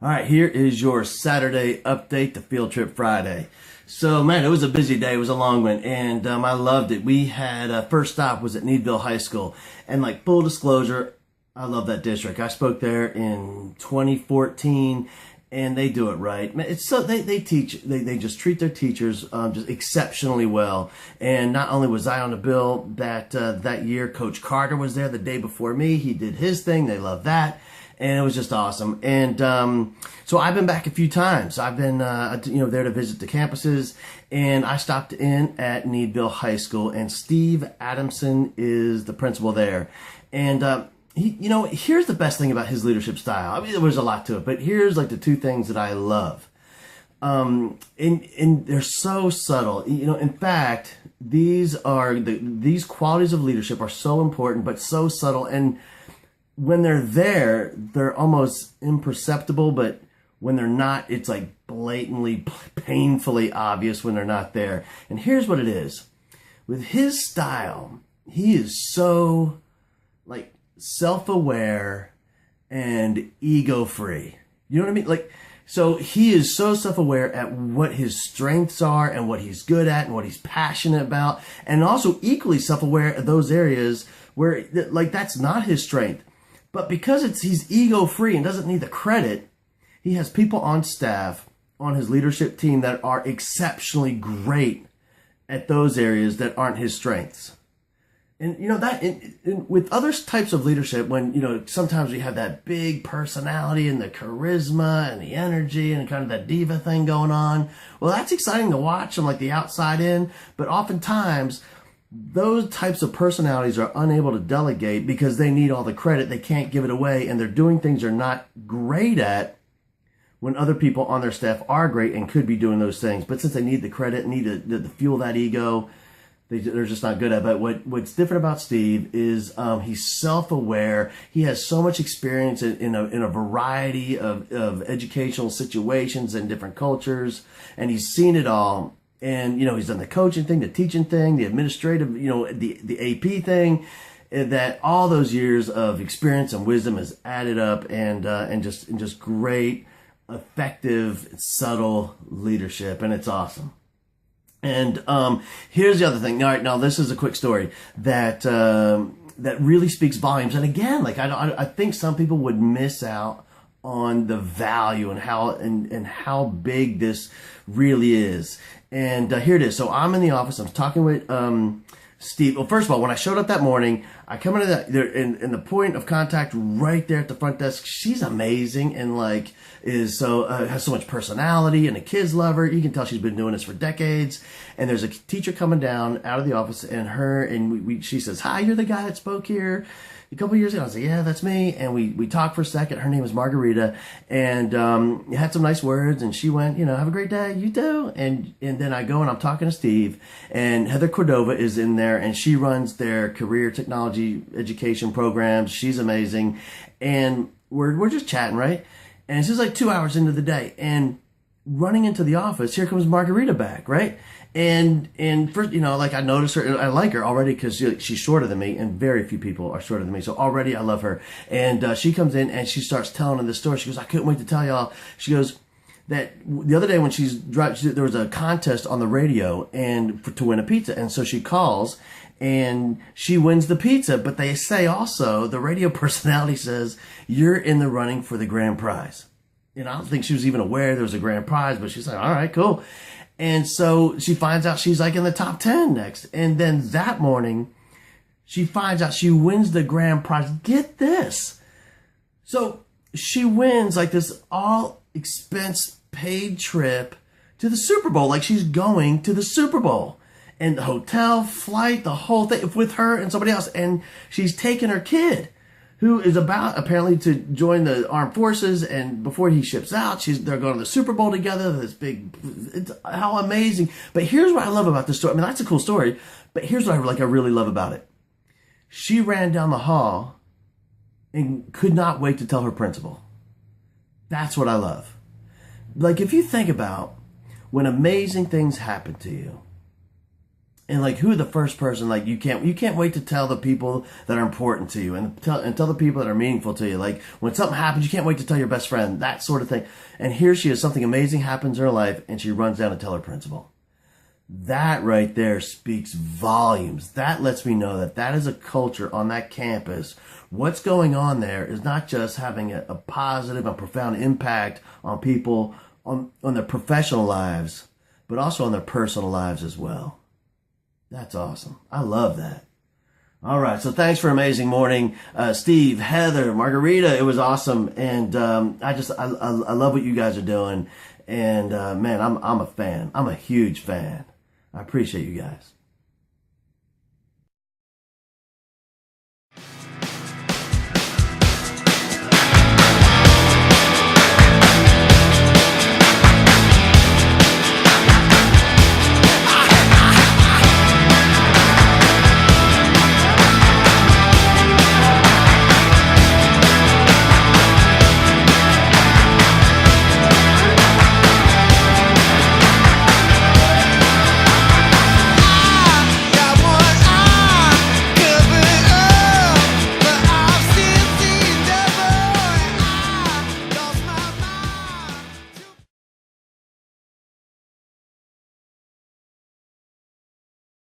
All right, here is your Saturday update, the Field Trip Friday. So, man, it was a busy day. It was a long one, and I loved it. We had first stop was at Needville High School, and like full disclosure, I love that district. I spoke there in 2014, and they do it right. Man, it's so they teach they just treat their teachers just exceptionally well. And not only was I on the bill that year, Coach Carter was there the day before me. He did his thing. They love that. And it was just awesome. And so I've been back a few times. I've been there to visit the campuses, and I stopped in at Needville High School, and Steve Adamson is the principal there. And here's the best thing about his leadership style. I mean, there was a lot to it, but here's like the two things that I love. And they're so subtle. In fact, these qualities of leadership are so important, but so subtle. And when they're there, they're almost imperceptible, but when they're not, it's like blatantly, painfully obvious when they're not there. And here's what it is. With his style, he is so like self-aware and ego-free. You know what I mean? So he is so self-aware at what his strengths are and what he's good at and what he's passionate about, and also equally self-aware at those areas where that's not his strength. But because he's ego-free and doesn't need the credit, he has people on staff, on his leadership team that are exceptionally great at those areas that aren't his strengths. And with other types of leadership, when sometimes we have that big personality and the charisma and the energy and kind of that diva thing going on. Well, that's exciting to watch from like the outside in, but oftentimes those types of personalities are unable to delegate because they need all the credit. They can't give it away, and they're doing things they're not great at when other people on their staff are great and could be doing those things. But since they need the credit, need to fuel that ego, they're just not good at it. But what's different about Steve is he's self-aware. He has so much experience in a variety of educational situations and different cultures, and he's seen it all. And, he's done the coaching thing, the teaching thing, the administrative, the AP thing, that all those years of experience and wisdom has added up and just great, effective, subtle leadership. And it's awesome. And here's the other thing. All right, now this is a quick story that really speaks volumes. And again, I think some people would miss out on the value and how big this really is. And here it is. So I'm in the office. I'm talking with Steve. Well, first of all, when I showed up that morning, I come into that in the point of contact right there at the front desk. She's amazing and has so much personality, and the kids love her. You can tell she's been doing this for decades. And there's a teacher coming down out of the office, and she says, "Hi, you're the guy that spoke here a couple years ago." I was like, "Yeah, that's me." And we talked for a second. Her name was Margarita, and had some nice words. And she went, "Have a great day. You too." And then I go and I'm talking to Steve, and Heather Cordova is in there, and she runs their career technology education programs. She's amazing, and we're just chatting, right? And this is like 2 hours into the day, and running into the office, here comes Margarita back, right? And first, I noticed her, I like her already because she's shorter than me, and very few people are shorter than me. So already I love her. And she comes in and she starts telling her the story. She goes, "I couldn't wait to tell y'all." She goes, that the other day when there was a contest on the radio to win a pizza. And so she calls and she wins the pizza. But they say also, the radio personality says, "You're in the running for the grand prize." And I don't think she was even aware there was a grand prize, but she's like, "All right, cool." And so she finds out she's in the top 10 next. And then that morning, she finds out she wins the grand prize. Get this. So she wins this all expense paid trip to the Super Bowl. She's going to the Super Bowl. And the hotel, flight, the whole thing with her and somebody else. And she's taking her kid, who is about apparently to join the armed forces, and before he ships out, they're going to the Super Bowl together. How amazing! But here's what I love about this story. I mean, that's a cool story, but here's what I really love about it. She ran down the hall and could not wait to tell her principal. That's what I love. If you think about when amazing things happen to you, And like, who the first person, like, you can't wait to tell the people that are important to you, and tell the people that are meaningful to you. Like, when something happens, you can't wait to tell your best friend, that sort of thing. And here she is, something amazing happens in her life, and she runs down to tell her principal. That right there speaks volumes. That lets me know that that is a culture on that campus. What's going on there is not just having a positive, a profound impact on people, on their professional lives, but also on their personal lives as well. That's awesome. I love that. All right. So thanks for an amazing morning. Steve, Heather, Margarita, it was awesome. And I love what you guys are doing. And man, I'm a fan. I'm a huge fan. I appreciate you guys.